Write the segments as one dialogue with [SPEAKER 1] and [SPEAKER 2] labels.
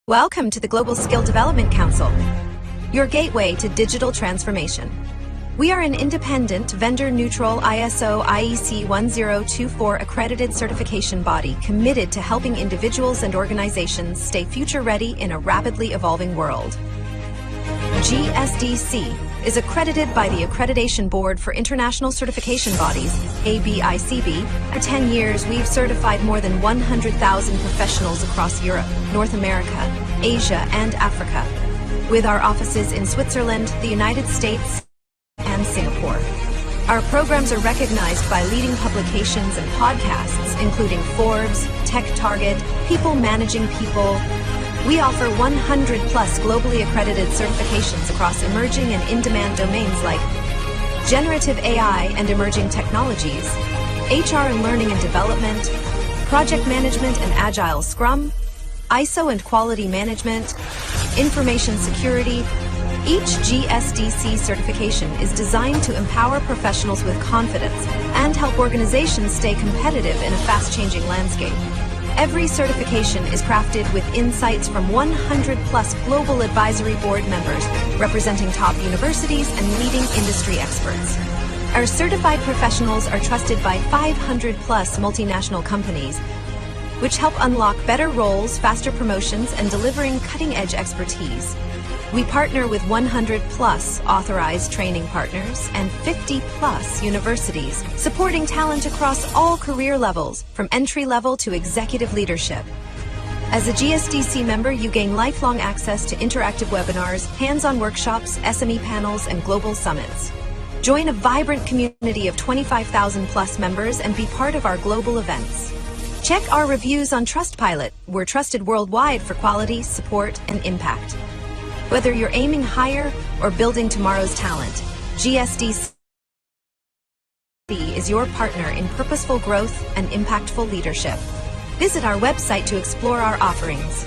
[SPEAKER 1] Welcome to the Global Skill Development Council, your gateway to digital transformation. We are an independent, vendor-neutral ISO IEC 1024 accredited certification body committed to helping individuals and organizations stay future-ready in a rapidly evolving world. GSDC is accredited by the Accreditation Board for International Certification Bodies, ABICB. For 10 years, we've certified more than 100,000 professionals across Europe, North America, Asia, and Africa, with our offices in Switzerland, the United States, and Singapore. Our programs are recognized by leading publications and podcasts, including Forbes, Tech Target, People Managing People. We offer 100-plus globally accredited certifications across emerging and in-demand domains like generative AI and emerging technologies, HR and learning and development, project management and agile Scrum, ISO and quality management, information security. Each GSDC certification is designed to empower professionals with confidence and help organizations stay competitive in a fast-changing landscape. Every certification is crafted with insights from 100-plus global advisory board members representing top universities and leading industry experts. Our certified professionals are trusted by 500-plus multinational companies, which help unlock better roles, faster promotions, and delivering cutting-edge expertise. We partner with 100-plus authorized training partners and 50-plus universities, supporting talent across all career levels, from entry-level to executive leadership. As a GSDC member, you gain lifelong access to interactive webinars, hands-on workshops, SME panels, and global summits. Join a vibrant community of 25,000-plus members and be part of our global events. Check our reviews on Trustpilot. We're trusted worldwide for quality, support, and impact. Whether you're aiming higher or building tomorrow's talent, GSDC is your partner in purposeful growth and impactful leadership. Visit our website to explore our offerings.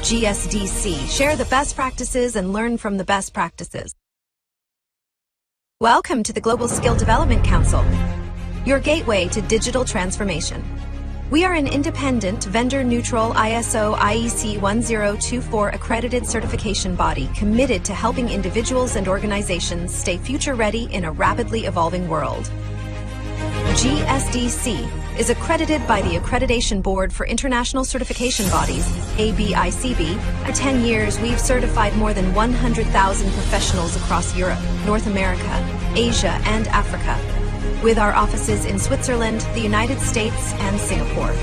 [SPEAKER 1] GSDC, share the best practices and learn from the best practices. Welcome to the Global Skill Development Council, your gateway to digital transformation. We are an independent, vendor-neutral ISO IEC 1024 accredited certification body committed to helping individuals and organizations stay future-ready in a rapidly evolving world. GSDC is accredited by the Accreditation Board for International Certification Bodies, ABICB. For 10 years, we've certified more than 100,000 professionals across Europe, North America, Asia, and Africa, with our offices in Switzerland, the United States, and Singapore.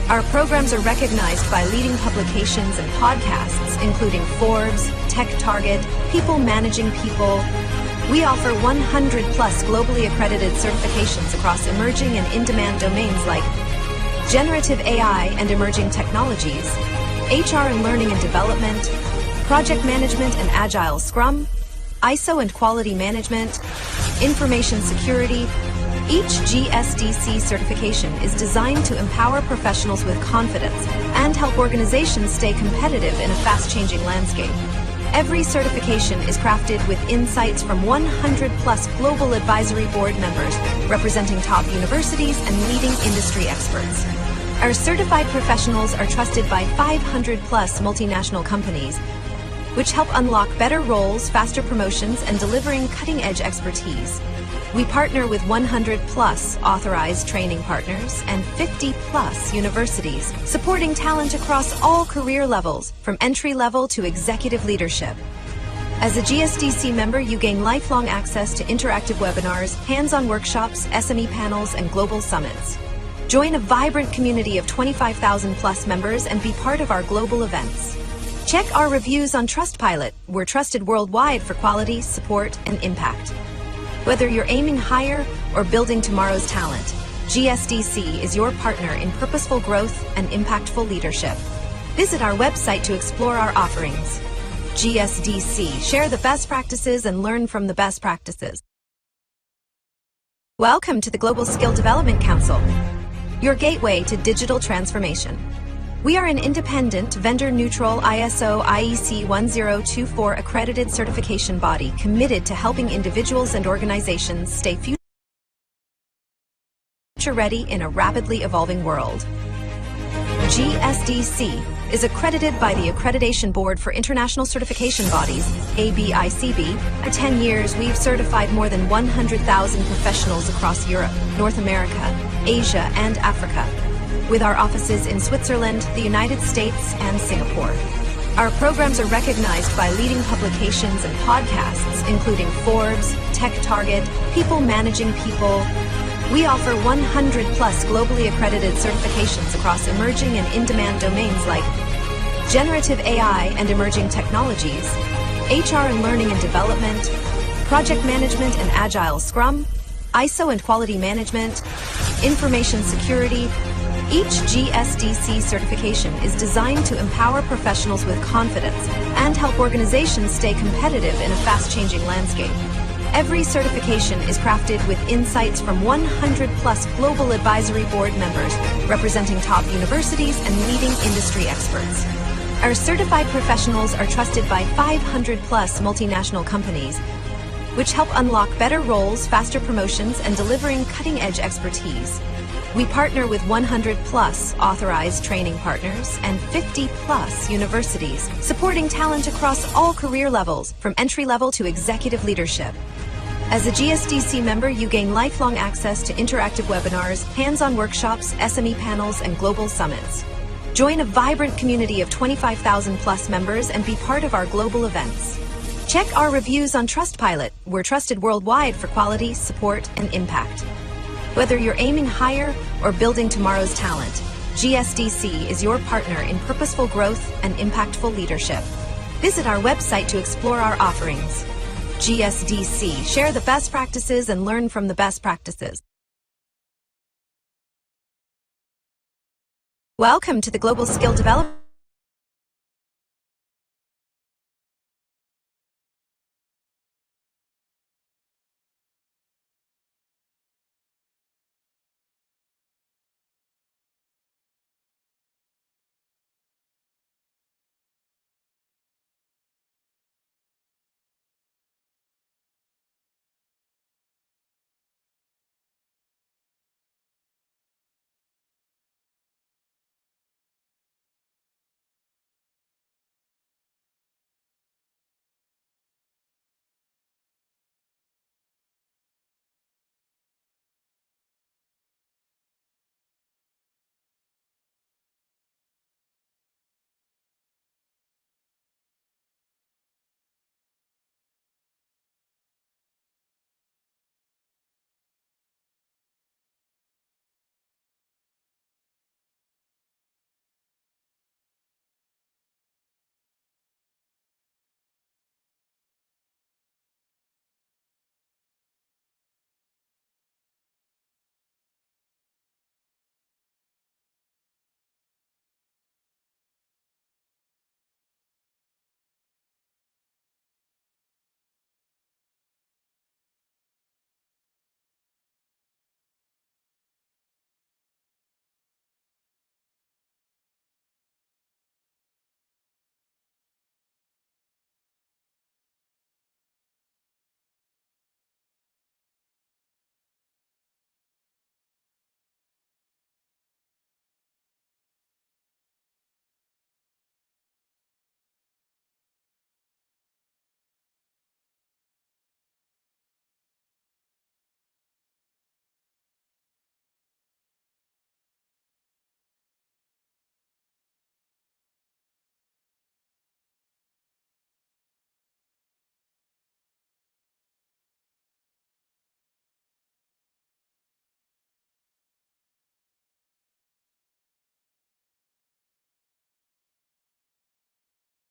[SPEAKER 1] Our programs are recognized by leading publications and podcasts, including Forbes, Tech Target, People Managing People. We offer 100-plus globally accredited certifications across emerging and in-demand domains like generative AI and emerging technologies, HR and learning and development, project management and agile Scrum, ISO and quality management, information security. Each GSDC certification is designed to empower professionals with confidence and help organizations stay competitive in a fast-changing landscape. Every certification is crafted with insights from 100-plus global advisory board members representing top universities and leading industry experts. Our certified professionals are trusted by 500-plus multinational companies, which help unlock better roles, faster promotions, and delivering cutting-edge expertise. We partner with 100-plus authorized training partners and 50-plus universities, supporting talent across all career levels, from entry-level to executive leadership. As a GSDC member, you gain lifelong access to interactive webinars, hands-on workshops, SME panels, and global summits. Join a vibrant community of 25,000-plus members and be part of our global events. Check our reviews on Trustpilot. We're trusted worldwide for quality, support, and impact. Whether you're aiming higher or building tomorrow's talent, GSDC is your partner in purposeful growth and impactful leadership. Visit our website to explore our offerings. GSDC, share the best practices and learn from the best practices. Welcome to the Global Skill Development Council, your gateway to digital transformation. We are an independent, vendor-neutral ISO IEC 1024 accredited certification body committed to helping individuals and organizations stay future-ready in a rapidly evolving world. GSDC is accredited by the Accreditation Board for International Certification Bodies, ABICB. For 10 years, we've certified more than 100,000 professionals across Europe, North America, Asia, and Africa, with our offices in Switzerland, the United States, and Singapore. Our programs are recognized by leading publications and podcasts, including Forbes, Tech Target, People Managing People. We offer 100 plus globally accredited certifications across emerging and in-demand domains like generative AI and emerging technologies, HR and learning and development, project management and agile scrum, ISO and quality management, information security. Each GSDC certification is designed to empower professionals with confidence and help organizations stay competitive in a fast-changing landscape. Every certification is crafted with insights from 100 plus global advisory board members representing top universities and leading industry experts. Our certified professionals are trusted by 500 plus multinational companies, which help unlock better roles, faster promotions, and delivering cutting-edge expertise. We partner with 100 plus authorized training partners and 50 plus universities, supporting talent across all career levels, from entry level to executive leadership. As a GSDC member, you gain lifelong access to interactive webinars, hands-on workshops, SME panels, and global summits. Join a vibrant community of 25,000 plus members and be part of our global events. Check our reviews on Trustpilot. We're trusted worldwide for quality, support, and impact. Whether you're aiming higher or building tomorrow's talent, GSDC is your partner in purposeful growth and impactful leadership. Visit our website to explore our offerings. GSDC, share the best practices and learn from the best practices. Welcome to the Global Skill Development.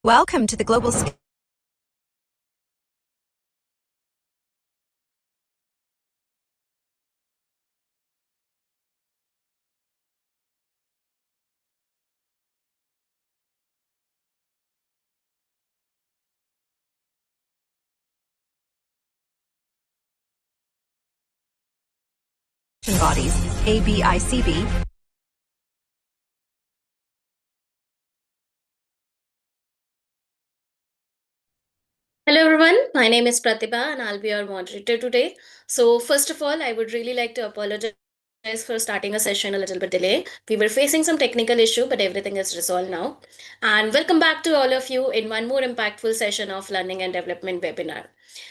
[SPEAKER 1] Welcome to the Global Skill. Bodies, ABICB.
[SPEAKER 2] Hello everyone, my name is Pratibha and I'll be your moderator today. So first of all, I would really like to apologize apologize for starting a session a little bit delay. We were facing some technical issue, but everything is resolved now. And welcome back to all of you in one more impactful session of Learning and Development webinar.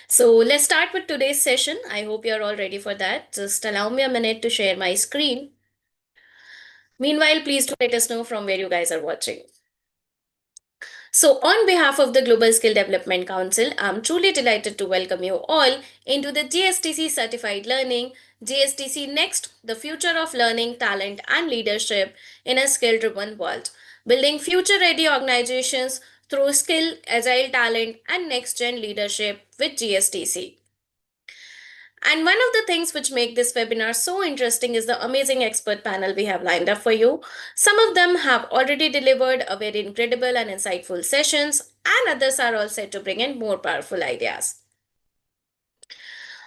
[SPEAKER 2] So let's start with today's session. I hope you're all ready for that. Just allow me a minute to share my screen. Meanwhile, please do let us know from where you guys are watching. So, on behalf of the Global Skill Development Council, I'm truly delighted to welcome you all into the GSDC Certified Learning, GSDC Next, the future of learning, talent, and leadership in a skill driven world. Building future ready organizations through skill, agile talent, and next gen leadership with GSDC. And one of the things which make this webinar so interesting is the amazing expert panel we have lined up for you. Some of them have already delivered a very incredible and insightful sessions, and others are all set to bring in more powerful ideas.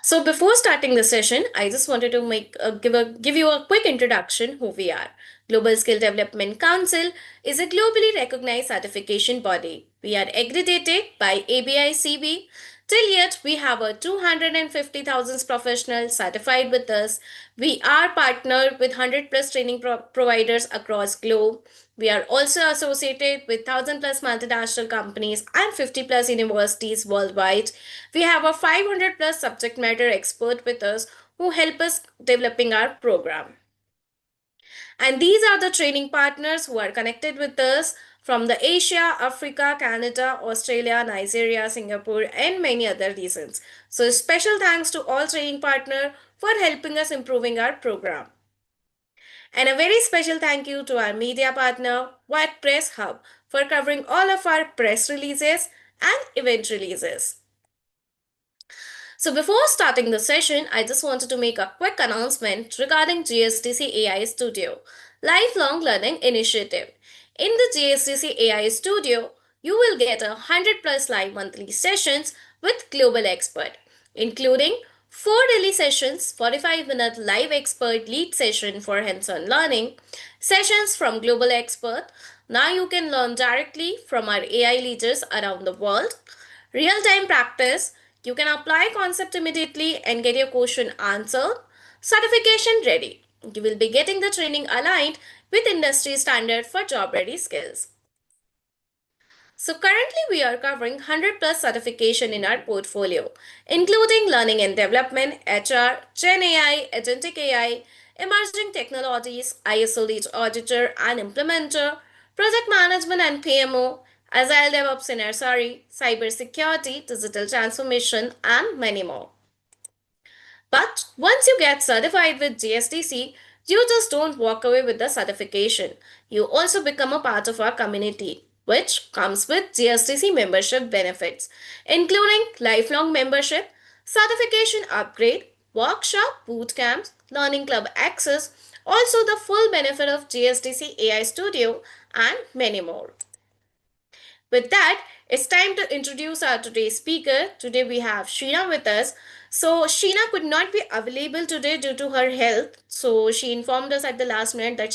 [SPEAKER 2] So before starting the session, I just wanted to give you a quick introduction who we are. Global Skill Development Council is a globally recognized certification body. We are accredited by ABICB. Till yet, we have a 250,000 professionals certified with us. We are partnered with 100 plus training providers across globe. We are also associated with 1,000 plus multinational companies and 50 plus universities worldwide. We have a 500 plus subject matter expert with us who help us developing our program. And these are the training partners who are connected with us from the Asia, Africa, Canada, Australia, Nigeria, Singapore, and many other regions. So special thanks to all training partners for helping us improving our program. And a very special thank you to our media partner, White Press Hub, for covering all of our press releases and event releases. So before starting the session, I just wanted to make a quick announcement regarding GSDC AI Studio, Lifelong Learning Initiative. In the GSDC AI Studio, you will get 100 plus live monthly sessions with global expert, including 4 daily sessions, 45-minute live expert lead session for hands-on learning, sessions from global expert. Now you can learn directly from our AI leaders around the world, real-time practice. You can apply concept immediately and get your question answered. Certification ready. You will be getting the training aligned with industry standard for job ready skills. So currently we are covering 100 plus certification in our portfolio, including learning and development, HR, Gen AI, agentic AI, emerging technologies, ISO lead auditor and implementer, project management and PMO, Agile DevOps and SRE, cybersecurity, digital transformation, and many more. But once you get certified with GSDC, you just don't walk away with the certification. You also become a part of our community, which comes with GSDC membership benefits, including lifelong membership, certification upgrade, workshop, boot camps, learning club access, also the full benefit of GSDC AI Studio, and many more. With that, it's time to introduce our today's speaker. Today we have Sheena with us. So Sheena could not be available today due to her health. So she informed us at the last minute that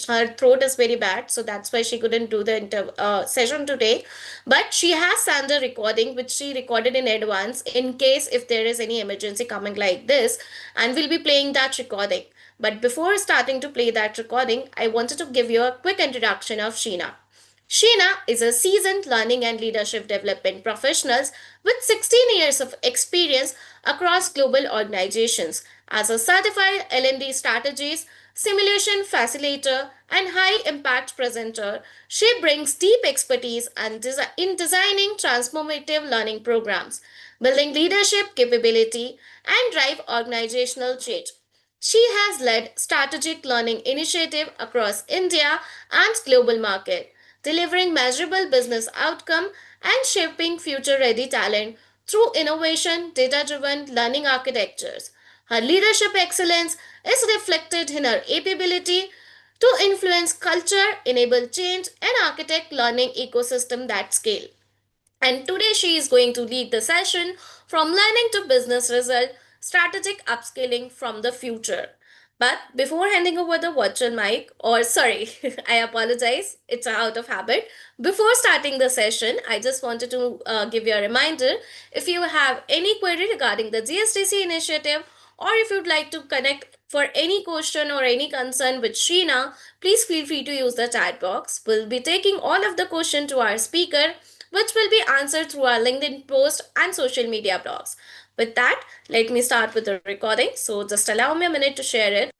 [SPEAKER 2] her throat is very bad. So that's why she couldn't do the session today. But she has sent a recording which she recorded in advance in case if there is any emergency coming like this, and we'll be playing that recording. But before starting to play that recording, I wanted to give you a quick introduction of Sheena. Sheena is a seasoned learning and leadership development professional with 16 years of experience across global organizations as a certified L&D strategist, simulation facilitator, and high impact presenter. She brings deep expertise in designing transformative learning programs, building leadership capability, and drive organizational change. She has led strategic learning initiative across India and global market, delivering measurable business outcome and shaping future-ready talent through innovation, data-driven learning architectures. Her leadership excellence is reflected in her ability to influence culture, enable change, and architect learning ecosystem that scale. And today she is going to lead the session from learning to business result, strategic upscaling from the future. But before handing over the virtual mic, or sorry, I apologize, it's out of habit. Before starting the session, I just wanted to give you a reminder. If you have any query regarding the GSDC initiative, or if you'd like to connect For any question or any concern with Sheena, please feel free to use the chat box. We'll be taking all of the question to our speaker, which will be answered through our LinkedIn post and social media blogs. With that, let me start with the recording. So just allow me a minute to share it.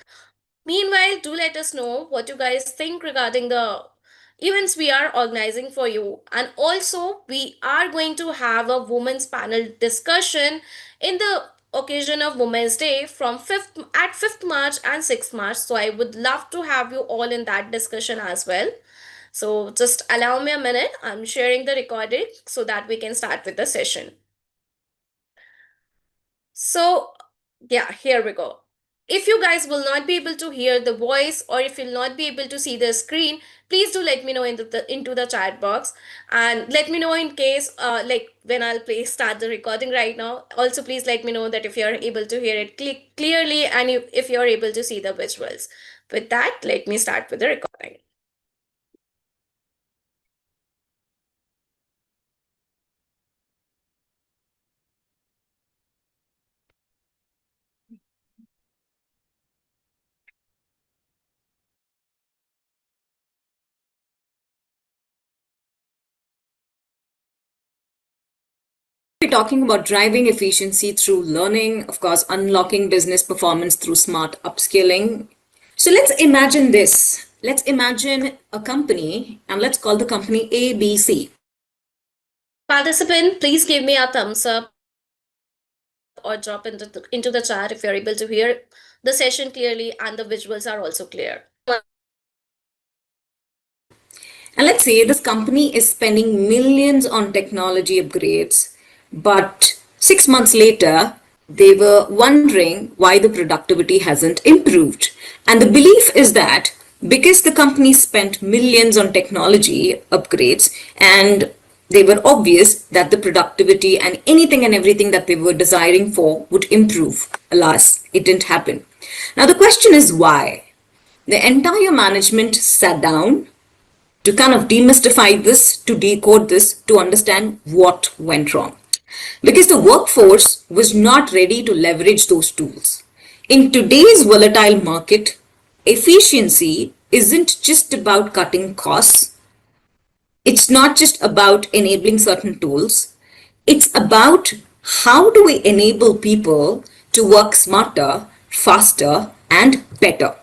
[SPEAKER 2] Meanwhile, do let us know what you guys think regarding the events we are organizing for you. And also, we are going to have a women's panel discussion in the occasion of Women's Day from 5th March and 6th March. So I would love to have you all in that discussion as well. So just allow me a minute. I'm sharing the recording so that we can start with the session. So, yeah, here we go. If you guys will not be able to hear the voice or if you'll not be able to see the screen, please do let me know into the chat box, and let me know in case like when I'll start the recording right now. Also, please let me know that if you're able to hear it clearly and if you're able to see the visuals. With that, let me start with the recording.
[SPEAKER 3] We're talking about driving efficiency through learning, of course, unlocking business performance through smart upskilling. So let's imagine this. Let's imagine a company and let's call the company ABC.
[SPEAKER 2] Participant, please give me a thumbs up or drop into the chat if you're able to hear the session clearly and the visuals are also clear.
[SPEAKER 3] And let's say this company is spending millions on technology upgrades, but 6 months later, they were wondering why the productivity hasn't improved. And the belief is that because the company spent millions on technology upgrades and they were obvious that the productivity and anything and everything that they were desiring for would improve. Alas, it didn't happen. Now the question is why? The entire management sat down to kind of demystify this, to decode this, to understand what went wrong. Because the workforce was not ready to leverage those tools. In today's volatile market, efficiency isn't just about cutting costs. It's not just about enabling certain tools. It's about how do we enable people to work smarter, faster, and better.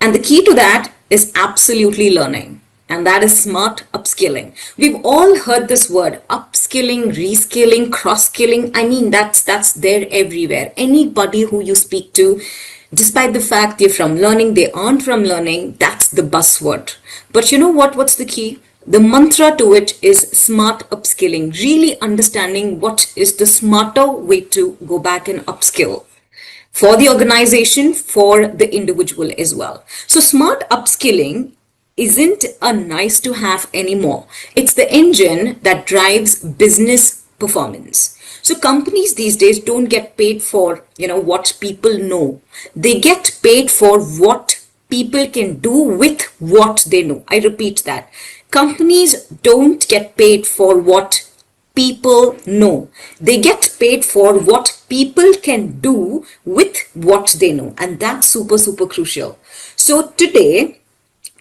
[SPEAKER 3] And the key to that is absolutely learning. And that is smart upskilling. We've all heard this word, upskilling, reskilling, cross-skilling. I mean, that's there everywhere. Anybody who you speak to, despite the fact they're from learning, they aren't from learning, that's the buzzword. But you know what? What's the key? The mantra to it is smart upskilling, really understanding what is the smarter way to go back and upskill for the organization, for the individual as well. So smart upskilling isn't a nice to have anymore. It's the engine that drives business performance. So companies these days don't get paid for, what people know. They get paid for what people can do with what they know. I repeat that. Companies don't get paid for what people know. They get paid for what people can do with what they know. And that's super, super crucial. So today,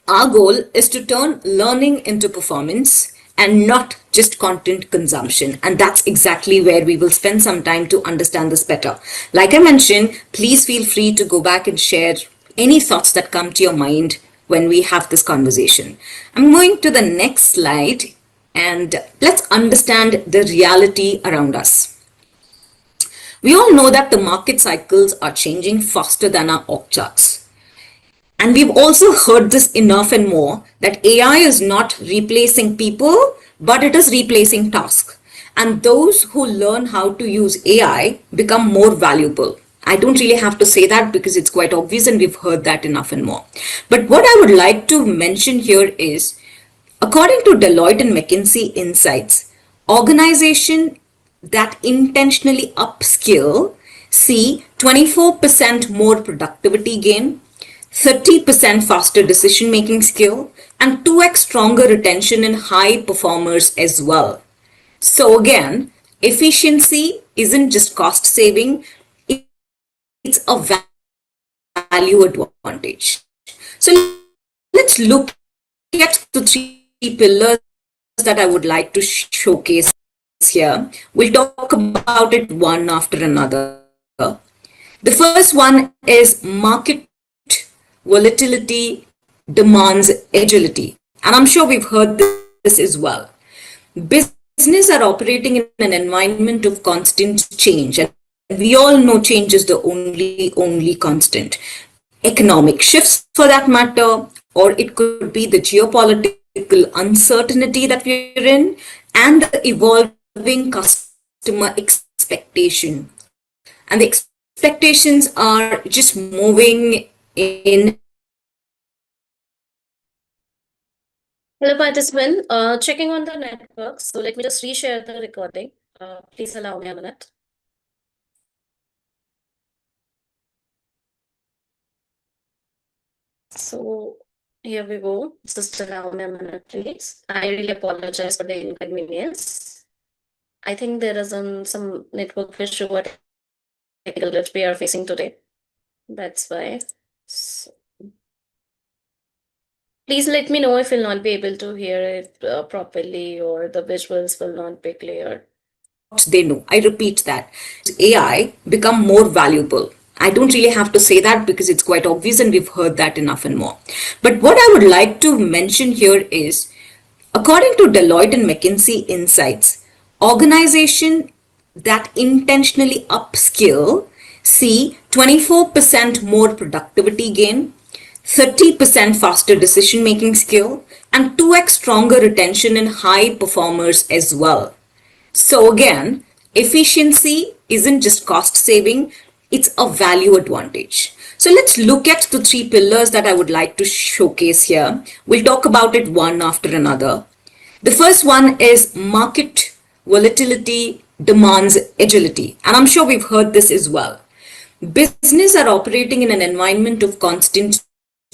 [SPEAKER 3] our goal is to turn learning into performance and not just content consumption. And that's exactly where we will spend some time to understand this better. Like I mentioned, please feel free to go back and share any thoughts that come to your mind when we have this conversation. I'm going to the next slide and let's understand the reality around us. We all know that the market cycles are changing faster than our org charts. And we've also heard this enough and more that AI is not replacing people, but it is replacing tasks. And those who learn how to use AI become more valuable. I don't really have to say that because it's quite obvious and we've heard that enough and more. But what I would like to mention here is, according to Deloitte and McKinsey Insights, organizations that intentionally upskill see 24% more productivity gain, 30% faster decision-making skill, and 2x stronger retention in high performers as well. So again, efficiency isn't just cost saving, it's a value advantage. So let's look at the three pillars that I would like to showcase here. We'll talk about it one after another. The first one is market volatility demands agility. And I'm sure we've heard this as well. Business are operating in an environment of constant change. And we all know change is the only constant. Economic shifts for that matter, or it could be the geopolitical uncertainty that we're in and the evolving customer expectation. And the expectations are just moving in.
[SPEAKER 2] Hello, participant. Checking on the network. So let me just reshare the recording. Please allow me a minute. So here we go. Just allow me a minute, please. I really apologize for the inconvenience. I think there is some network issue or technical glitch we are facing today. That's why. So, please let me know if you'll not be able to hear it properly or the visuals will not be clear.
[SPEAKER 3] They know. I repeat that. AI become more valuable. I don't really have to say that because it's quite obvious and we've heard that enough and more. But what I would like to mention here is, according to Deloitte and McKinsey Insights, organization that intentionally upskill see 24% more productivity gain, 30% faster decision-making skill, and 2x stronger retention in high performers as well. So again, efficiency isn't just cost saving, it's a value advantage. So let's look at the three pillars that I would like to showcase here. We'll talk about it one after another. The first one is market volatility demands agility. And I'm sure we've heard this as well. Business are operating in an environment of constant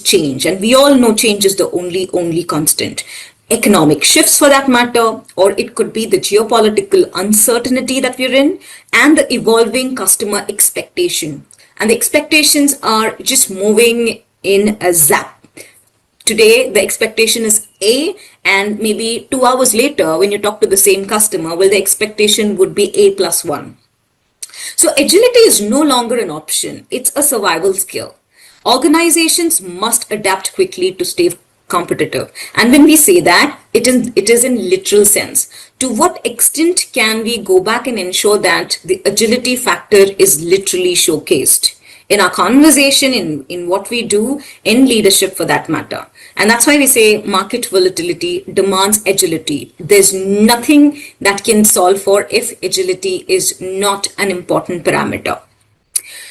[SPEAKER 3] change. And we all know change is the only constant. Economic shifts for that matter, or it could be the geopolitical uncertainty that we're in and the evolving customer expectation. And the expectations are just moving in a zap. Today, the expectation is A, and maybe 2 hours later, when you talk to the same customer, well, the expectation would be A plus 1. So agility is no longer an option. It's a survival skill. Organizations must adapt quickly to stay competitive. And when we say that, it is in literal sense. To what extent can we go back and ensure that the agility factor is literally showcased in our conversation, in what we do, in leadership for that matter? And that's why we say market volatility demands agility. There's nothing that can solve for if agility is not an important parameter.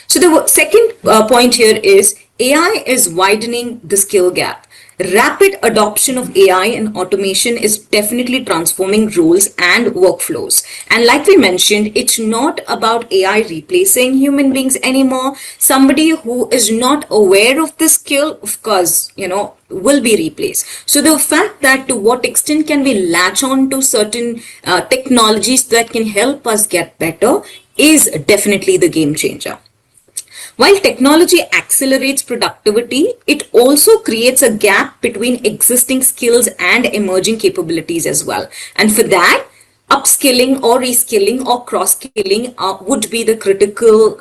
[SPEAKER 3] So the second point here is AI is widening the skill gap. Rapid adoption of AI and automation is definitely transforming roles and workflows. And like we mentioned, it's not about AI replacing human beings anymore. Somebody who is not aware of the skill, of course, will be replaced. So the fact that to what extent can we latch on to certain technologies that can help us get better is definitely the game changer. While technology accelerates productivity, it also creates a gap between existing skills and emerging capabilities as well. And for that, upskilling or reskilling or cross-skilling would be the critical,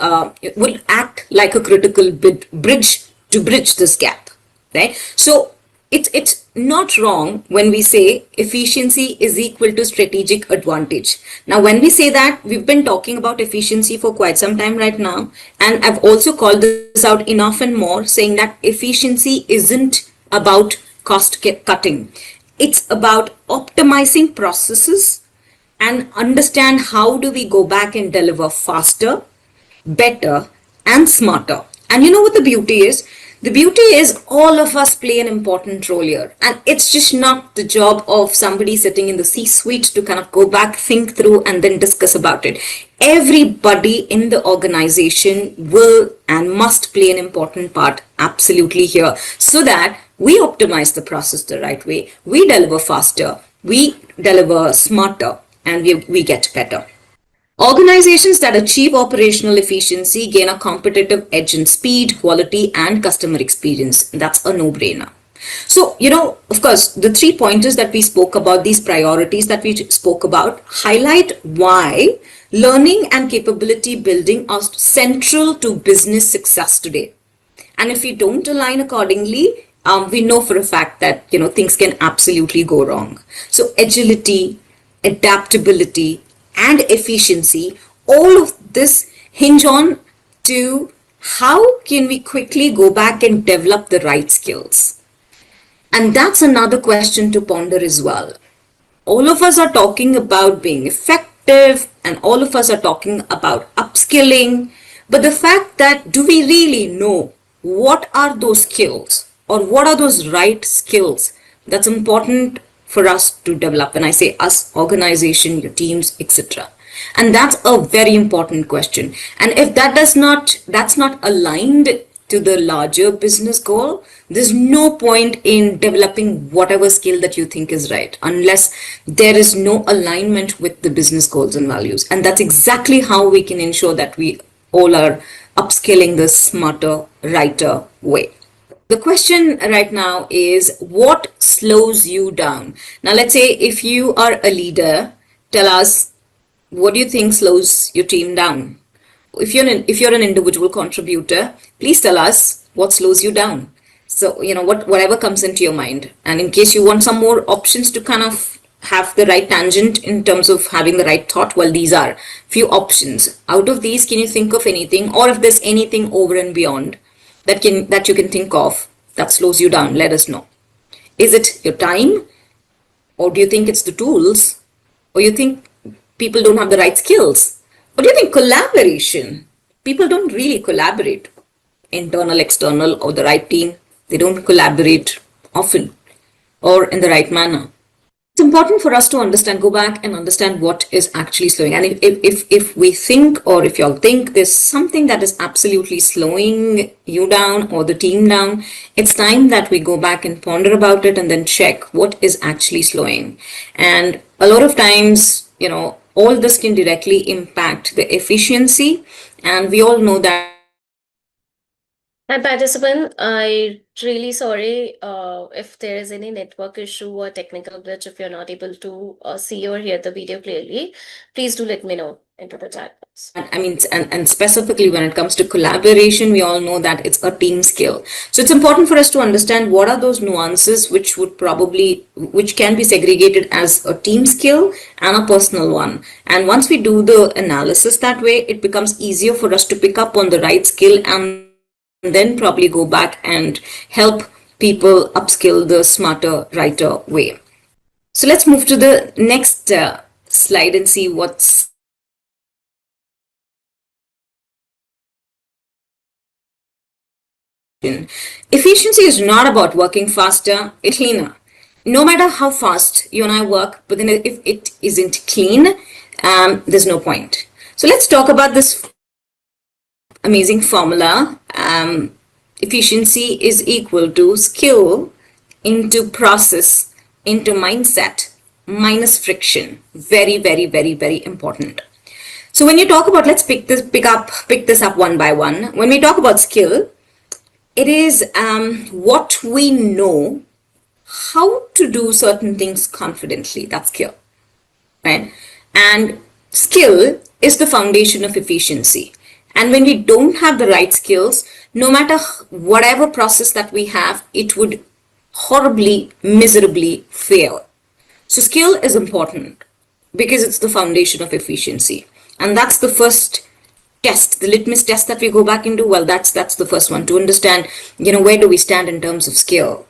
[SPEAKER 3] will act like a critical bridge to bridge this gap, right? So it's not wrong when we say efficiency is equal to strategic advantage. Now, when we say that, we've been talking about efficiency for quite some time right now. And I've also called this out enough and more, saying that efficiency isn't about cost cutting. It's about optimizing processes and understand how do we go back and deliver faster, better, and smarter. And you know what the beauty is? The beauty is all of us play an important role here. And it's just not the job of somebody sitting in the C-suite to kind of go back, think through, and then discuss about it. Everybody in the organization will and must play an important part absolutely here, so that we optimize the process the right way, we deliver faster, we deliver smarter, and we get better. Organizations that achieve operational efficiency gain a competitive edge in speed, quality, and customer experience. That's a no-brainer. So, of course, the 3 pointers that we spoke about, these priorities that we spoke about, highlight why learning and capability building are central to business success today. And if we don't align accordingly, we know for a fact that, things can absolutely go wrong. So agility, adaptability, and efficiency, all of this hinge on to how can we quickly go back and develop the right skills. And that's another question to ponder as well. All of us are talking about being effective and all of us are talking about upskilling. But the fact that, do we really know what are those skills or what are those right skills that's important for us to develop? When I say us, organization, your teams, etc. And that's a very important question. And if that's not aligned to the larger business goal, there's no point in developing whatever skill that you think is right unless there is no alignment with the business goals and values. And that's exactly how we can ensure that we all are upskilling the smarter, righter way. The question right now is, what slows you down? Now, let's say if you are a leader, tell us, what do you think slows your team down? If you're an individual contributor, please tell us what slows you down. So, whatever comes into your mind. And in case you want some more options to kind of have the right tangent in terms of having the right thought, well, these are few options. Out of these, can you think of anything, or if there's anything over and beyond that you can think of that slows you down, let us know. Is it your time? Or do you think it's the tools? Or you think people don't have the right skills? Or do you think collaboration? People don't really collaborate. Internal, external, or the right team, they don't collaborate often or in the right manner. It's important for us to understand, go back and understand what is actually slowing. And if we think, or if y'all think there's something that is absolutely slowing you down or the team down, it's time that we go back and ponder about it and then check what is actually slowing. And a lot of times, all this can directly impact the efficiency. And we all know that.
[SPEAKER 2] Hi, participant. I really sorry if there is any network issue or technical glitch. If you're not able to see or hear the video clearly, please do let me know into the chat box.
[SPEAKER 3] And specifically when it comes to collaboration, we all know that it's a team skill. So it's important for us to understand what are those nuances which can be segregated as a team skill and a personal one. And once we do the analysis that way, it becomes easier for us to pick up on the right skill and then probably go back and help people upskill the smarter, righter way. So let's move to the next slide and see what's efficiency is not about working faster, it's cleaner. No matter how fast you and I work, but then if it isn't clean, there's no point. So let's talk about this amazing formula. Efficiency is equal to skill into process into mindset minus friction. Very, very, very, very important. So when you talk about, let's pick this up one by one. When we talk about skill, it is what we know how to do certain things confidently. That's skill, right? And skill is the foundation of efficiency. And when we don't have the right skills, no matter whatever process that we have, it would horribly, miserably fail. So skill is important because it's the foundation of efficiency. And that's the first test, the litmus test that we go back into. Well, that's the first one, to understand, where do we stand in terms of skill?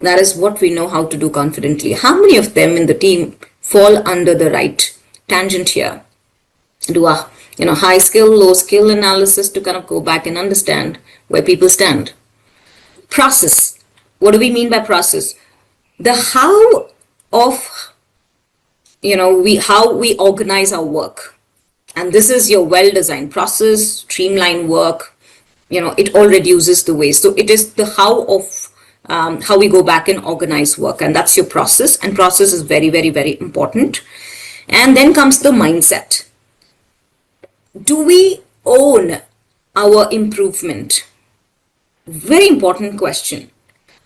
[SPEAKER 3] That is what we know how to do confidently. How many of them in the team fall under the right tangent here? Do a high skill, low skill analysis to kind of go back and understand where people stand. Process. What do we mean by process? The how of, how we organize our work. And this is your well-designed process, streamline work, it all reduces the waste. So it is the how of how we go back and organize work. And that's your process. And process is very, very, very important. And then comes the mindset. do we own our improvement? Very important question.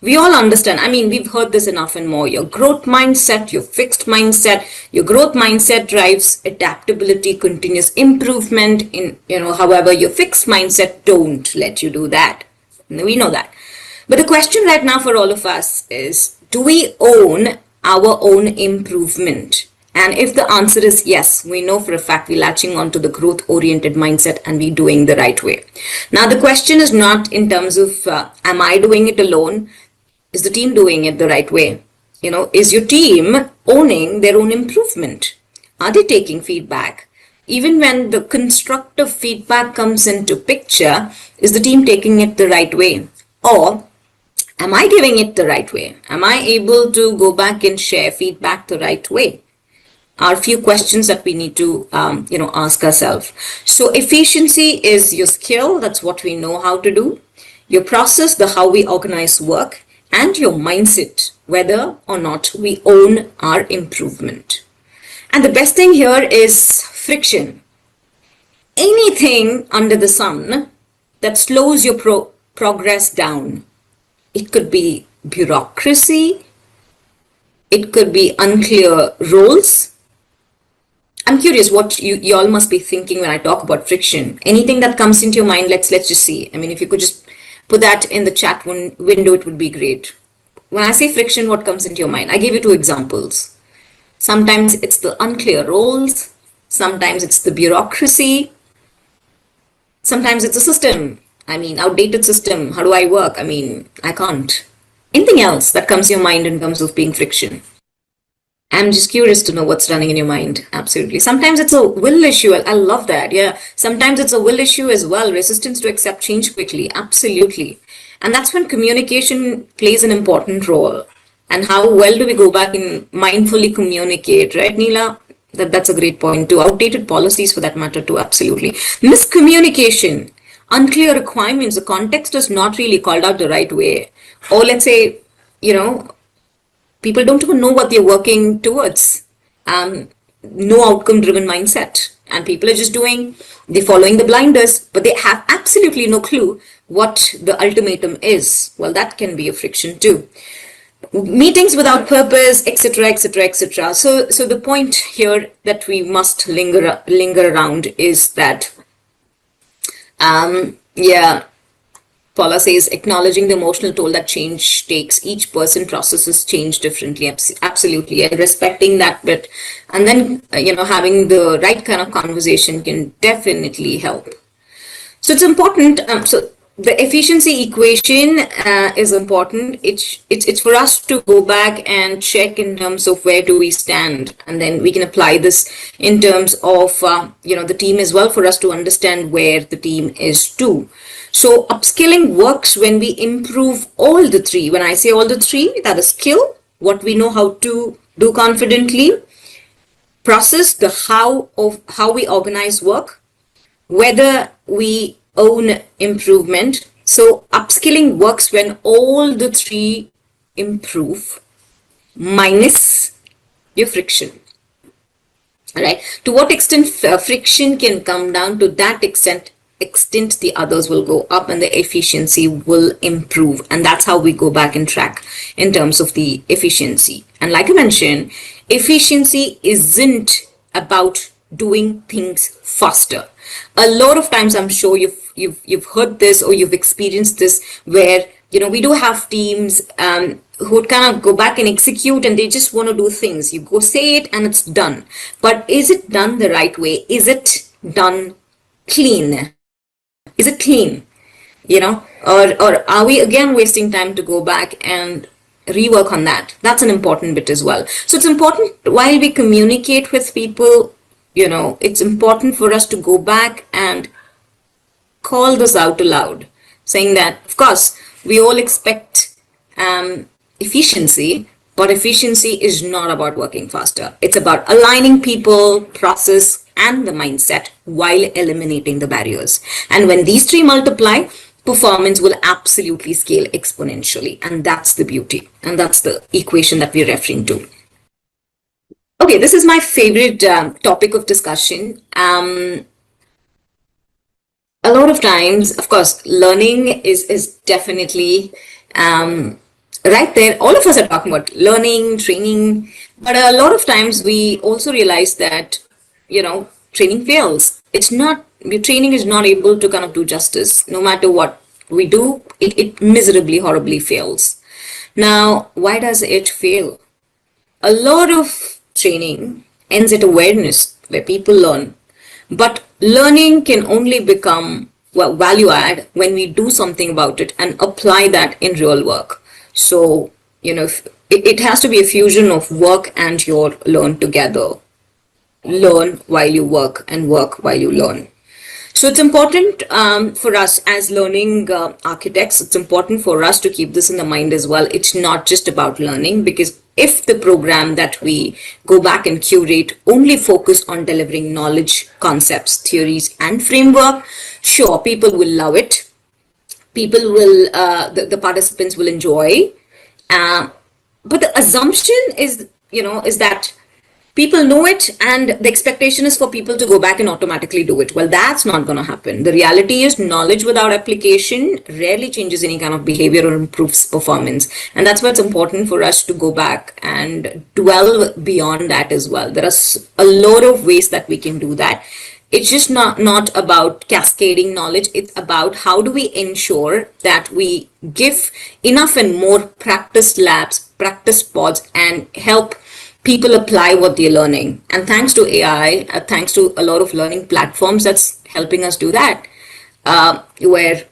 [SPEAKER 3] We all understand. I mean, we've heard this enough and more. Your growth mindset, your fixed mindset, your growth mindset drives adaptability, continuous improvement in, however, your fixed mindset don't let you do that. We know that. But the question right now for all of us is, do we own our own improvement? And if the answer is yes, we know for a fact we're latching on to the growth-oriented mindset and we're doing the right way. Now, the question is not in terms of, am I doing it alone? Is the team doing it the right way? Is your team owning their own improvement? Are they taking feedback? Even when the constructive feedback comes into picture, is the team taking it the right way? Or am I giving it the right way? Am I able to go back and share feedback the right way? Are a few questions that we need to, ask ourselves. So efficiency is your skill. That's what we know how to do. Your process, the how we organize work, and your mindset, whether or not we own our improvement. And the best thing here is friction. Anything under the sun that slows your progress down. It could be bureaucracy. It could be unclear roles. I'm curious what you all must be thinking when I talk about friction. Anything that comes into your mind, let's just see. I mean, if you could just put that in the chat window, it would be great. When I say friction, what comes into your mind? I gave you 2 examples. Sometimes it's the unclear roles. Sometimes it's the bureaucracy. Sometimes it's a system. I mean, outdated system. How do I work? I mean, I can't. Anything else that comes to your mind in terms of being friction? I'm just curious to know what's running in your mind. Absolutely. Sometimes it's a will issue. I love that. Yeah. Sometimes it's a will issue as well. Resistance to accept change quickly. Absolutely. And that's when communication plays an important role. And how well do we go back and mindfully communicate, right, Neela? That's a great point too. Outdated policies for that matter too. Absolutely. Miscommunication, unclear requirements. The context is not really called out the right way. Or let's say, people don't even know what they're working towards. No outcome-driven mindset. And people are just they're following the blinders, but they have absolutely no clue what the ultimatum is. Well, that can be a friction too. Meetings without purpose, etc., etc., etc. So the point here that we must linger around is that, Paula says, acknowledging the emotional toll that change takes. Each person processes change differently. Absolutely. And respecting that bit. And then, having the right kind of conversation can definitely help. So it's important. So the efficiency equation is important. It's for us to go back and check in terms of where do we stand. And then we can apply this in terms of, the team as well, for us to understand where the team is too. So upskilling works when we improve all the 3. When I say all the 3, that is skill, what we know how to do confidently, process, the how of how we organize work, whether we own improvement. So upskilling works when all the 3 improve minus your friction. All right. To what extent friction can come down, to that extent the others will go up and the efficiency will improve. And that's how we go back and track in terms of the efficiency. And like I mentioned, efficiency isn't about doing things faster. A lot of times, I'm sure you've heard this or you've experienced this, where we do have teams who would kind of go back and execute, and they just want to do things. You go say it and it's done. But is it done the right way? Is it done clean? Is it clean? Or are we again wasting time to go back and rework on that? That's an important bit as well. So it's important while we communicate with people, it's important for us to go back and call this out aloud, saying that, of course, we all expect efficiency, but efficiency is not about working faster. It's about aligning people, process, and the mindset while eliminating the barriers. And when these 3 multiply, performance will absolutely scale exponentially. And that's the beauty. And that's the equation that we're referring to. Okay, this is my favorite topic of discussion. a lot of times, of course, learning is definitely right there. All of us are talking about learning, training, but a lot of times we also realize that, training fails. It's not, the training is not able to kind of do justice. No matter what we do, it miserably, horribly fails. Now, why does it fail? A lot of training ends at awareness where people learn. But learning can only become value add when we do something about it and apply that in real work. So, it has to be a fusion of work and your learn together. Learn while you work and work while you learn. So it's important for us as learning architects, it's important for us to keep this in the mind as well. It's not just about learning, because if the program that we go back and curate only focus on delivering knowledge, concepts, theories, and framework, sure, people will love it. People will, the participants will enjoy. But the assumption is, is that people know it and the expectation is for people to go back and automatically do it. Well, that's not going to happen. The reality is knowledge without application rarely changes any kind of behavior or improves performance. And that's why it's important for us to go back and dwell beyond that as well. There are a lot of ways that we can do that. It's just not about cascading knowledge. It's about how do we ensure that we give enough and more practice labs, practice pods, and help people apply what they're learning. And thanks to AI, thanks to a lot of learning platforms that's helping us do that, where,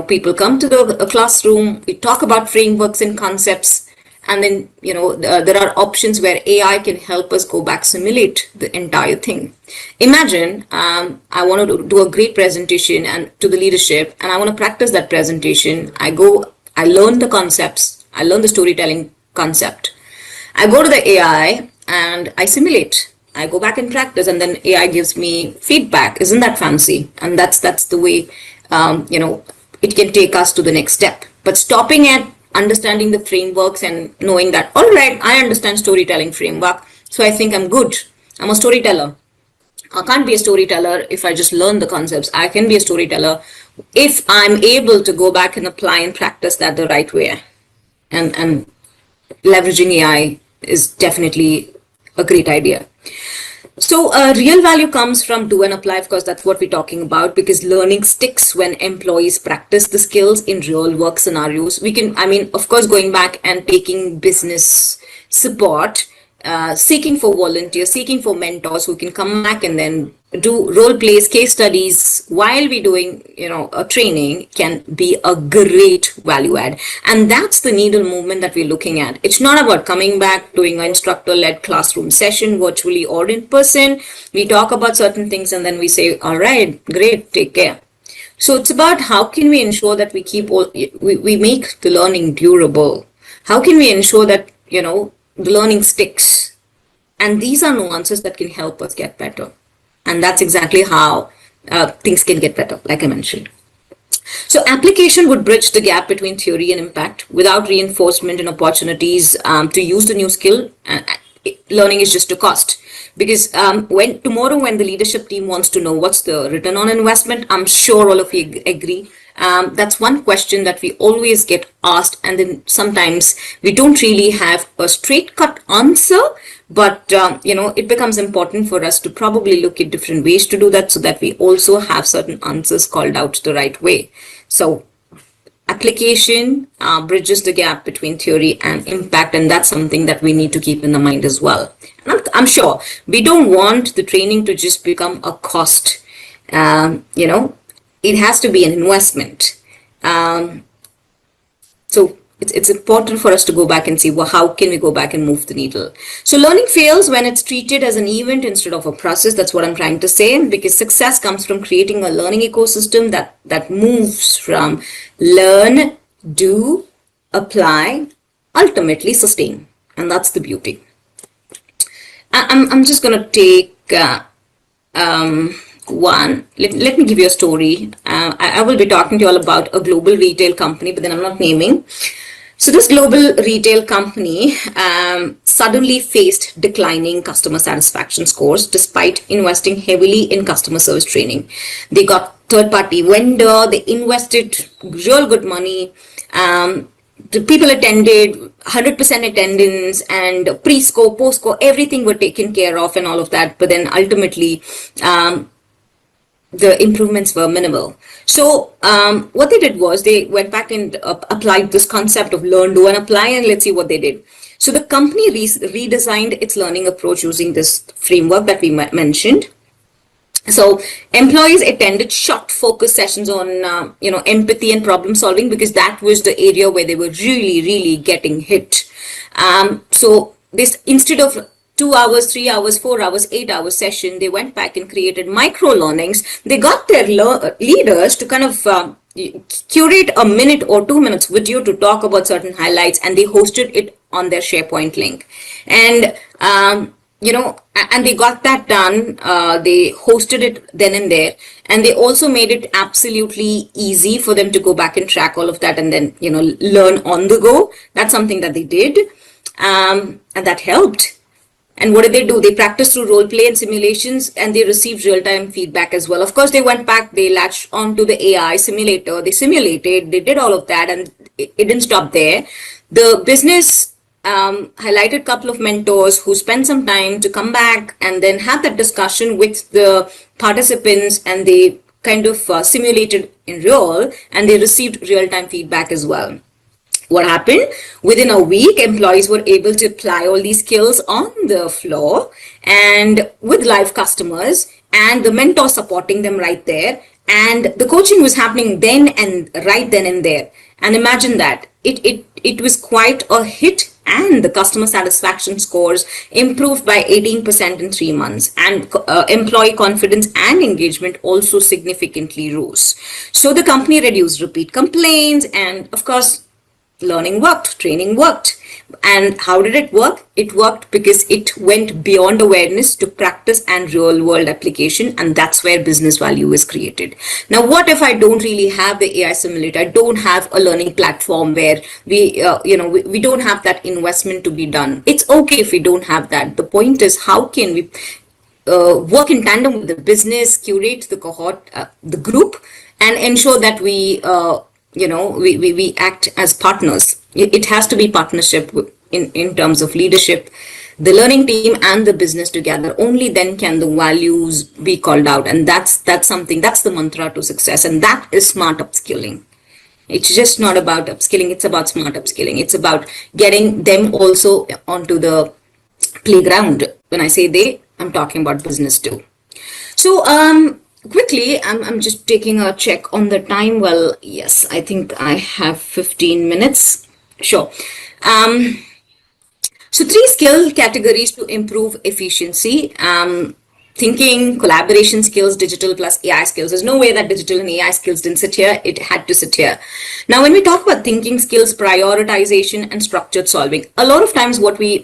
[SPEAKER 3] people come to the classroom, we talk about frameworks and concepts, and then, there are options where AI can help us go back, simulate the entire thing. Imagine I want to do a great presentation and to the leadership, and I want to practice that presentation. I learn the concepts, I learn the storytelling concept. I go to the AI and I simulate. I go back and practice, and then AI gives me feedback. Isn't that fancy? And that's the way, it can take us to the next step. But stopping at understanding the frameworks and knowing that, all right, I understand storytelling framework, so I think I'm good. I'm a storyteller. I can't be a storyteller if I just learn the concepts. I can be a storyteller if I'm able to go back and apply and practice that the right way. And leveraging AI is definitely a great idea. So real value comes from do and apply. Of course, that's what we're talking about, because learning sticks when employees practice the skills in real work scenarios. We can, of course, going back and taking business support, seeking for volunteers, seeking for mentors who can come back and then do role plays, case studies while we're doing, a training can be a great value add. And that's the needle movement that we're looking at. It's not about coming back, doing an instructor-led classroom session virtually or in person. We talk about certain things and then we say, all right, great, take care. So it's about how can we ensure that we make the learning durable? How can we ensure that, the learning sticks? And these are nuances that can help us get better. And that's exactly how things can get better, like I mentioned. So application would bridge the gap between theory and impact. Without reinforcement and opportunities to use the new skill, learning is just a cost. Because when the leadership team wants to know what's the return on investment, I'm sure all of you agree. That's one question that we always get asked, and then sometimes we don't really have a straight cut answer, but it becomes important for us to probably look at different ways to do that so that we also have certain answers called out the right way. So application bridges the gap between theory and impact, and that's something that we need to keep in the mind as well. And I'm sure we don't want the training to just become a cost. It has to be an investment. So it's important for us to go back and see, well, how can we go back and move the needle? So learning fails when it's treated as an event instead of a process. That's what I'm trying to say, because success comes from creating a learning ecosystem that moves from learn, do, apply, ultimately sustain. And that's the beauty. I'm just going to take one. Let me give you a story. I will be talking to you all about a global retail company, but then I'm not naming. So this global retail company suddenly faced declining customer satisfaction scores despite investing heavily in customer service training. They got third-party vendor. They invested real good money. The people attended 100% attendance, and pre-score, post-score, everything were taken care of and all of that. But then ultimately, the improvements were minimal. So what they did was they went back and applied this concept of learn, do, and apply, and let's see what they did. So the company redesigned its learning approach using this framework that we mentioned. So employees attended short focus sessions on empathy and problem solving, because that was the area where they were really getting hit. So this, instead of 2 hours, 3 hours, 4 hours, 8 hours session, they went back and created micro learnings. They got their leaders to kind of curate a minute or 2 minutes video to talk about certain highlights, and they hosted it on their SharePoint link. And and they got that done. They hosted it then and there, and they also made it absolutely easy for them to go back and track all of that, and then learn on the go. That's something that they did, and that helped. And what did they do? They practiced through role play and simulations, and they received real-time feedback as well. Of course, they went back, they latched onto the AI simulator, they simulated, they did all of that, and it didn't stop there. The business highlighted a couple of mentors who spent some time to come back and then have that discussion with the participants, and they kind of simulated in real, and they received real-time feedback as well. What happened? Within a week, employees were able to apply all these skills on the floor and with live customers, and the mentor supporting them right there. And the coaching was happening then and right then and there. And imagine that. It was quite a hit, and the customer satisfaction scores improved by 18% in 3 months, and employee confidence and engagement also significantly rose. So the company reduced repeat complaints, and of course, learning worked, training worked. And how did it work? It worked because it went beyond awareness to practice and real world application, and that's where business value is created. Now, what if I don't really have the AI simulator? I don't have a learning platform where we don't have that investment to be done. It's okay if we don't have that. The point is, how can we work in tandem with the business, curate the cohort, the group, and ensure that we act as partners. It has to be partnership in terms of leadership, the learning team and the business together. Only then can the values be called out. And that's the mantra to success. And that is smart upskilling. It's just not about upskilling. It's about smart upskilling. It's about getting them also onto the playground. When I say they, I'm talking about business too. So, quickly, I'm just taking a check on the time. Well, yes, I think I have 15 minutes. Sure. So 3 skill categories to improve efficiency. Thinking, collaboration skills, digital plus AI skills. There's no way that digital and AI skills didn't sit here. It had to sit here. Now, when we talk about thinking skills, prioritization and structured solving, a lot of times what we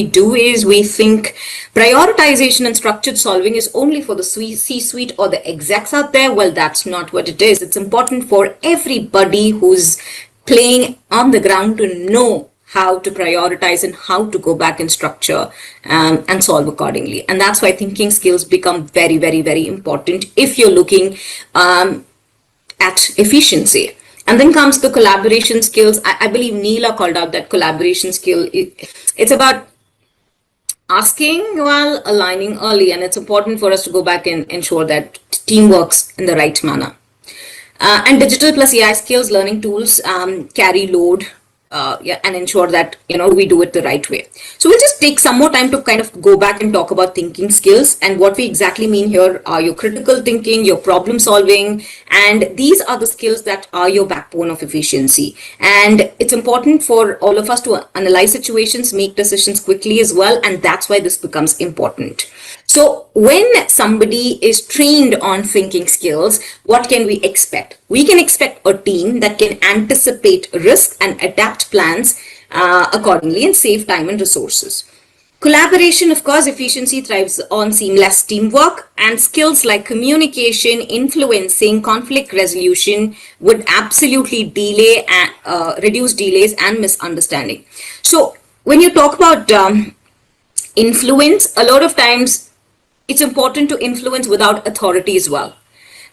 [SPEAKER 3] do is we think prioritization and structured solving is only for the C-suite or the execs out there. Well, that's not what it is. It's important for everybody who's playing on the ground to know how to prioritize and how to go back and structure and solve accordingly. And that's why thinking skills become very, very, very important if you're looking at efficiency. And then comes the collaboration skills. I believe Neela called out that collaboration skill. It's about asking while aligning early, and it's important for us to go back and ensure that team works in the right manner. And digital plus AI skills, learning tools carry load. And ensure that we do it the right way. So we'll just take some more time to kind of go back and talk about thinking skills, and what we exactly mean here are your critical thinking, your problem solving, and these are the skills that are your backbone of efficiency. And it's important for all of us to analyze situations, make decisions quickly as well, and that's why this becomes important. So when somebody is trained on thinking skills, what can we expect? We can expect a team that can anticipate risk and adapt plans accordingly and save time and resources. Collaboration, of course, efficiency thrives on seamless teamwork, and skills like communication, influencing, conflict resolution would absolutely reduce delays and misunderstanding. So when you talk about influence, a lot of times it's important to influence without authority as well.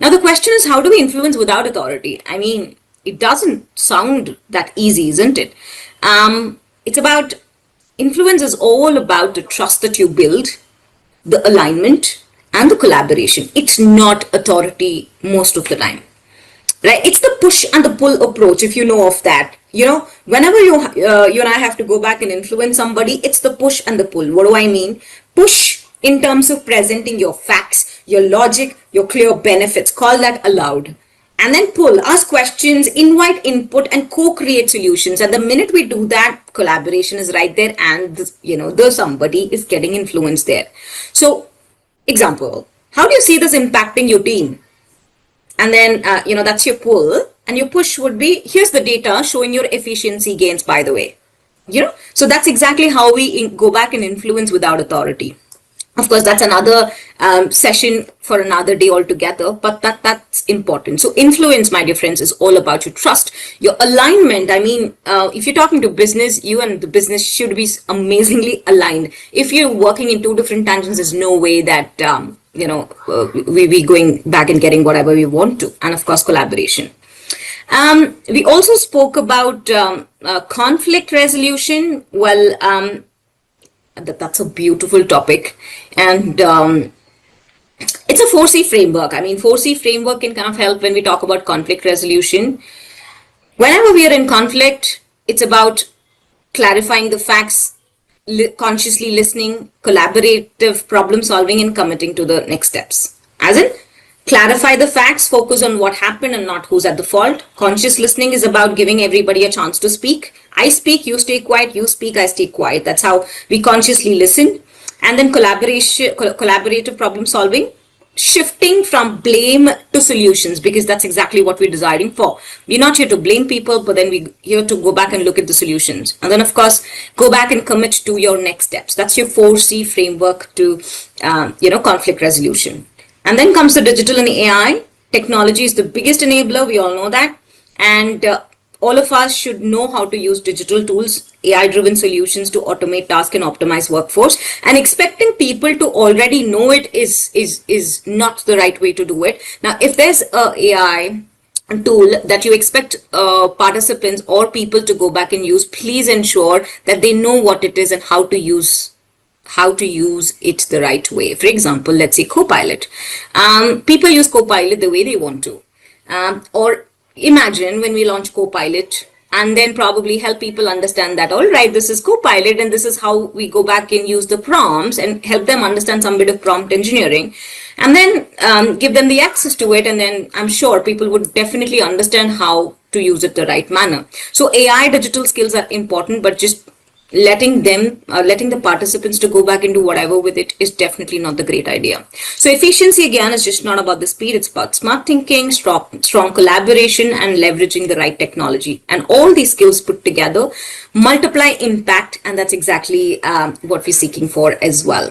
[SPEAKER 3] Now, the question is, how do we influence without authority? I mean, it doesn't sound that easy, isn't it? It's about influence is all about the trust that you build, the alignment, and the collaboration. It's not authority most of the time, right? It's the push and the pull approach, if you know of that. Whenever you and I have to go back and influence somebody, it's the push and the pull. What do I mean? Push in terms of presenting your facts, your logic, your clear benefits. Call that aloud. And then pull, ask questions, invite input, and co-create solutions. And the minute we do that, collaboration is right there, and the somebody is getting influence there. So, example, how do you see this impacting your team? And then, that's your pull. And your push would be, here's the data showing your efficiency gains, by the way. So that's exactly how we go back and influence without authority. Of course, that's another session for another day altogether, but that's important. So influence, my dear friends, is all about your trust, your alignment. I mean, if you're talking to business, you and the business should be amazingly aligned. If you're working in two different tangents, there's no way that, we going back and getting whatever we want to. And of course, collaboration. We also spoke about conflict resolution. Well, that's a beautiful topic. And it's a 4C framework. I mean, 4C framework can kind of help when we talk about conflict resolution. Whenever we are in conflict, it's about clarifying the facts, consciously listening, collaborative problem solving, and committing to the next steps. As in, clarify the facts, focus on what happened and not who's at the fault. Conscious listening is about giving everybody a chance to speak. I speak, you stay quiet, you speak, I stay quiet. That's how we consciously listen. And then collaborative problem solving, shifting from blame to solutions, because that's exactly what we're deciding for. We're not here to blame people, but then we're here to go back and look at the solutions. And then, of course, go back and commit to your next steps. That's your 4C framework to, conflict resolution. And then comes the digital and AI. Technology is the biggest enabler. We all know that. And all of us should know how to use digital tools, AI-driven solutions to automate tasks and optimize workforce. And expecting people to already know it is not the right way to do it. Now, if there's a AI tool that you expect participants or people to go back and use, please ensure that they know what it is and how to use it the right way. For example, let's say Copilot. People use Copilot the way they want to. Or imagine when we launch Copilot and then probably help people understand that, all right, this is Copilot and this is how we go back and use the prompts and help them understand some bit of prompt engineering, and then give them the access to it. And then I'm sure people would definitely understand how to use it the right manner. So AI digital skills are important, but just letting the participants to go back and do whatever with it is definitely not the great idea. So efficiency, again, is just not about the speed. It's about smart thinking, strong collaboration, and leveraging the right technology. And all these skills put together multiply impact, and that's exactly what we're seeking for as well.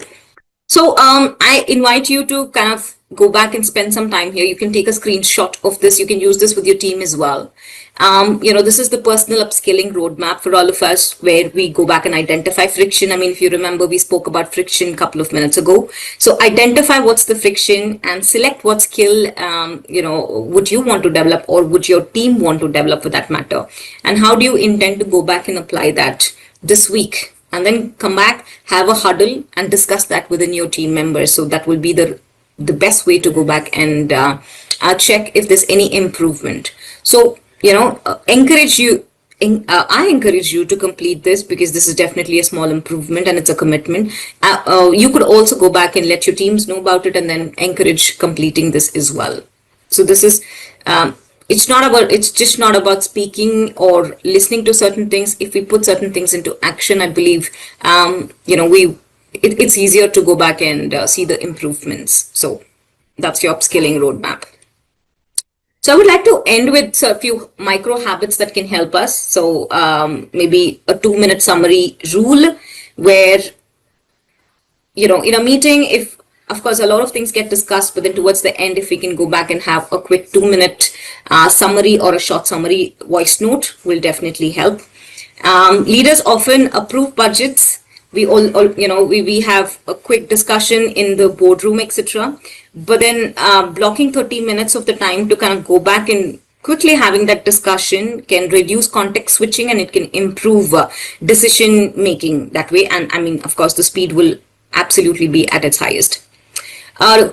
[SPEAKER 3] So I invite you to kind of go back and spend some time here. You can take a screenshot of this. You can use this with your team as well. This is the personal upskilling roadmap for all of us, where we go back and identify friction. I mean, if you remember, we spoke about friction a couple of minutes ago. So identify what's the friction and select what skill, would you want to develop, or would your team want to develop for that matter? And how do you intend to go back and apply that this week? And then come back, have a huddle and discuss that within your team members. So that will be the best way to go back and check if there's any improvement. So, I encourage you to complete this, because this is definitely a small improvement and it's a commitment. You could also go back and let your teams know about it and then encourage completing this as well. So this is, it's just not about speaking or listening to certain things. If we put certain things into action, I believe, it's easier to go back and see the improvements. So that's your upskilling roadmap. So I would like to end with a few micro habits that can help us. So maybe a 2-minute summary rule, where, in a meeting, if, of course, a lot of things get discussed, but then towards the end, if we can go back and have a quick 2-minute summary or a short summary voice note, will definitely help. Leaders often approve budgets, We we have a quick discussion in the boardroom, etc. But then blocking 30 minutes of the time to kind of go back and quickly having that discussion can reduce context switching, and it can improve decision making that way. And I mean, of course, the speed will absolutely be at its highest.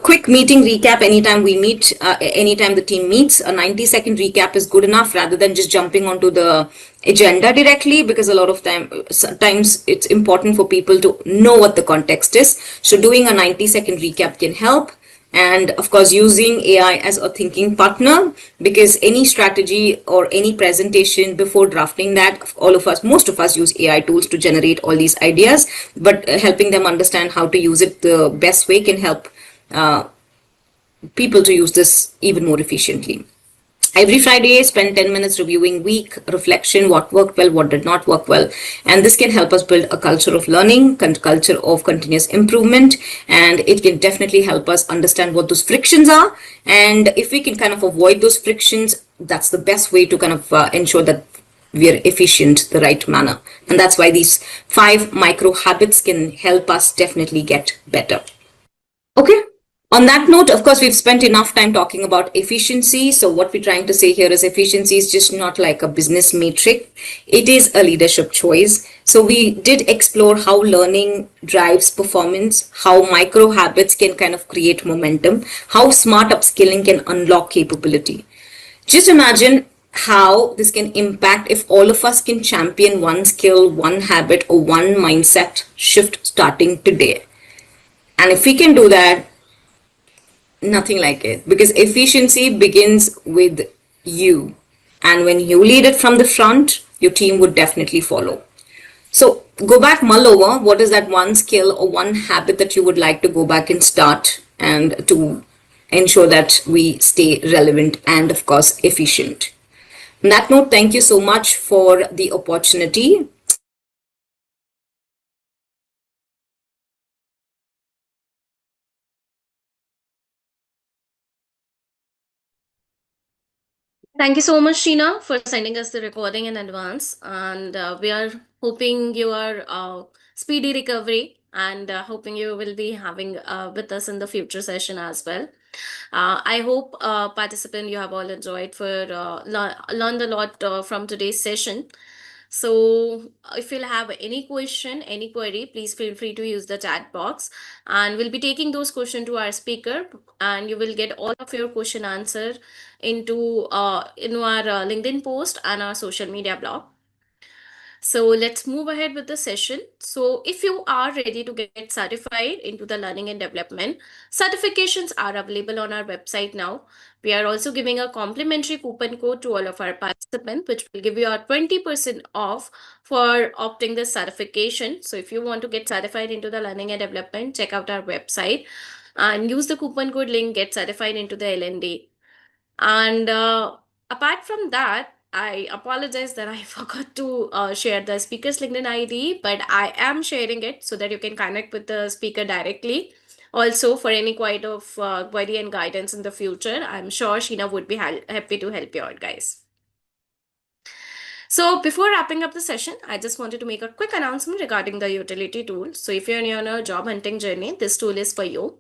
[SPEAKER 3] Quick meeting recap anytime we meet, anytime the team meets. A 90-second recap is good enough rather than just jumping onto the agenda directly, because a lot of sometimes it's important for people to know what the context is. So doing a 90-second recap can help. And of course, using AI as a thinking partner, because any strategy or any presentation before drafting that, most of us use AI tools to generate all these ideas, but helping them understand how to use it the best way can help people to use this even more efficiently. Every Friday, spend 10 minutes reviewing week reflection, what worked well, what did not work well. And this can help us build a culture of learning, culture of continuous improvement. And it can definitely help us understand what those frictions are. And if we can kind of avoid those frictions, that's the best way to kind of ensure that we are efficient the right manner. And that's why these 5 micro habits can help us definitely get better. Okay. On that note, of course, we've spent enough time talking about efficiency. So what we're trying to say here is efficiency is just not like a business metric. It is a leadership choice. So we did explore how learning drives performance, how micro habits can kind of create momentum, how smart upskilling can unlock capability. Just imagine how this can impact if all of us can champion one skill, one habit, or one mindset shift starting today. And if we can do that, nothing like it, because efficiency begins with you. And when you lead it from the front, your team would definitely follow. So go back, mull over what is that one skill or one habit that you would like to go back and start, and to ensure that we stay relevant and, of course, efficient. On that note, thank you so much for the opportunity.
[SPEAKER 2] Thank you so much, Sheena, for sending us the recording in advance. And we are hoping you are speedy recovery, and hoping you will be having with us in the future session as well. I hope, participant, you have all enjoyed for learned a lot from today's session. So, if you'll have any question, any query, please feel free to use the chat box, and we'll be taking those questions to our speaker, and you will get all of your question answered in our LinkedIn post and our social media blog. So let's move ahead with the session. So if you are ready to get certified into the learning and development, certifications are available on our website now. We are also giving a complimentary coupon code to all of our participants, which will give you a 20% off for opting this certification. So if you want to get certified into the learning and development, check out our website and use the coupon code link, get certified into the LND. And apart from that, I apologize that I forgot to share the speaker's LinkedIn ID, but I am sharing it so that you can connect with the speaker directly. Also, for any query and guidance in the future, I'm sure Sheena would be happy to help you out, guys. So before wrapping up the session, I just wanted to make a quick announcement regarding the utility tool. So if you're on a job hunting journey, this tool is for you.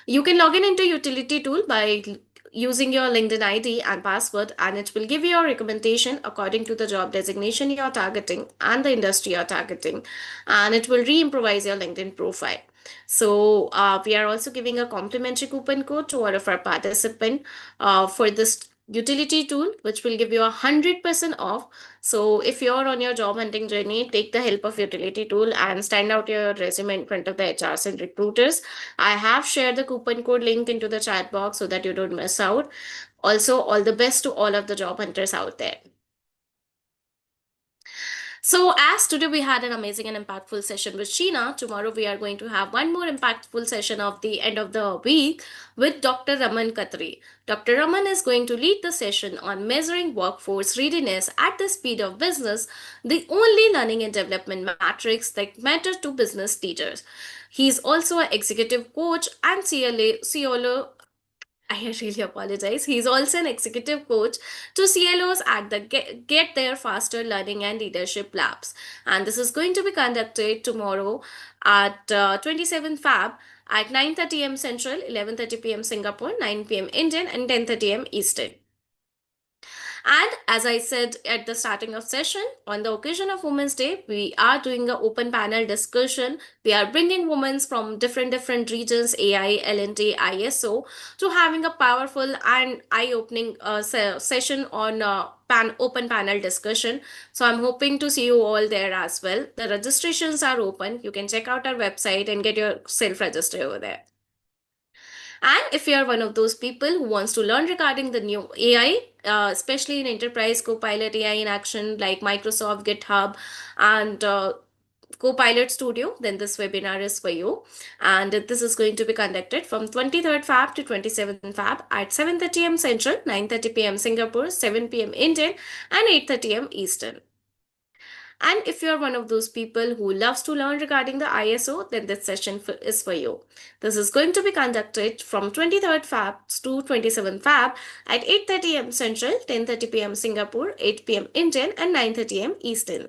[SPEAKER 2] You can log in into utility tool by using your LinkedIn ID and password, and it will give you a recommendation according to the job designation you're targeting and the industry you're targeting, and it will re-improvise your LinkedIn profile. So we are also giving a complimentary coupon code to all of our participants for this utility tool, which will give you 100% off. So if you're on your job hunting journey, take the help of utility tool and stand out your resume in front of the HRs and recruiters. I have shared the coupon code link into the chat box so that you don't miss out. Also, all the best to all of the job hunters out there. So, as today we had an amazing and impactful session with Sheena, tomorrow we are going to have one more impactful session of the end of the week with Dr. Raman Khatri. Dr. Raman is going to lead the session on measuring workforce readiness at the speed of business, the only learning and development matrix that matter to business leaders. He is also an executive coach and CLA, COLO I really apologize. He's also an executive coach to CLOs at the Get There Faster Learning and Leadership Labs. And this is going to be conducted tomorrow at 27 Fab at 9:30 a.m. Central, 11:30 p.m. Singapore, 9 p.m. Indian, and 10:30 a.m. Eastern. And as I said at the starting of session, on the occasion of Women's Day, we are doing an open panel discussion. We are bringing women from different regions, AI, L&D, ISO, to having a powerful and eye-opening session on open panel discussion. So I'm hoping to see you all there as well. The registrations are open. You can check out our website and get yourself registered over there. And if you are one of those people who wants to learn regarding the new AI, especially in enterprise Copilot AI in action like Microsoft, GitHub, and Copilot Studio, then this webinar is for you. And this is going to be conducted from 23rd Fab to 27th Fab at 7:30 a.m. Central, 9:30 p.m. Singapore, 7 p.m. Indian, and 8:30 a.m. Eastern. And if you're one of those people who loves to learn regarding the ISO, then this session is for you. This is going to be conducted from 23rd Fab to 27th Fab at 8:30 a.m. Central, 10:30 p.m. Singapore, 8 p.m. Indian, and 9:30 a.m. Eastern.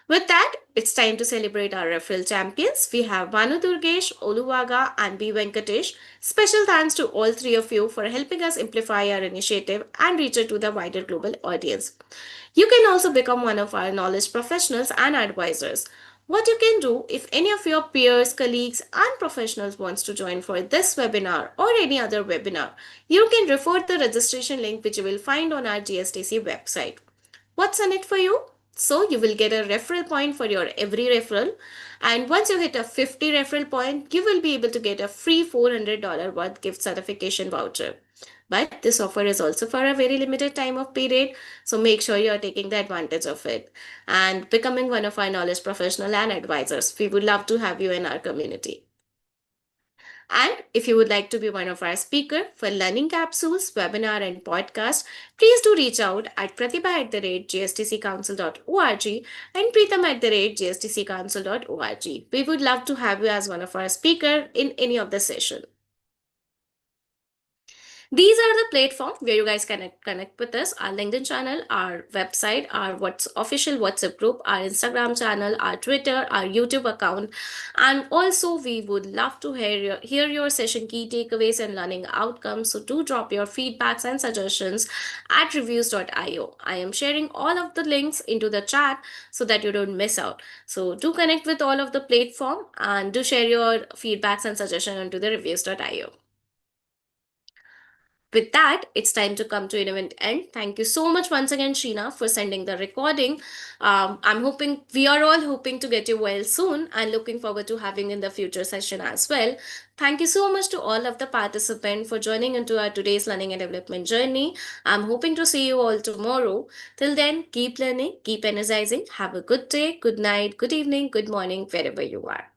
[SPEAKER 2] With that, it's time to celebrate our referral champions. We have Banu Durgesh, Oluwaga, and B. Venkatesh. Special thanks to all three of you for helping us amplify our initiative and reach it to the wider global audience. You can also become one of our knowledge professionals and advisors. What you can do if any of your peers, colleagues, and professionals wants to join for this webinar or any other webinar, you can refer the registration link which you will find on our GSDC website. What's in it for you? So you will get a referral point for your every referral, and once you hit a 50 referral point, you will be able to get a free $400 worth gift certification voucher. But this offer is also for a very limited time of period, so make sure you are taking the advantage of it and becoming one of our knowledge professional and advisors. We would love to have you in our community. And if you would like to be one of our speakers for learning capsules, webinar, and podcast, please do reach out at pratibha@gsdccouncil.org and pritham@gsdccouncil.org. We would love to have you as one of our speakers in any of the session. These are the platforms where you guys can connect with us: our LinkedIn channel, our website, our official WhatsApp group, our Instagram channel, our Twitter, our YouTube account. And also, we would love to hear your session key takeaways and learning outcomes. So do drop your feedbacks and suggestions at reviews.io. I am sharing all of the links into the chat so that you don't miss out. So do connect with all of the platform and do share your feedbacks and suggestions onto the reviews.io. With that, it's time to come to an event end. Thank you so much once again, Sheena, for sending the recording. We are all hoping to get you well soon and looking forward to having in the future session as well. Thank you so much to all of the participants for joining into our today's learning and development journey. I'm hoping to see you all tomorrow. Till then, keep learning, keep energizing. Have a good day, good night, good evening, good morning, wherever you are.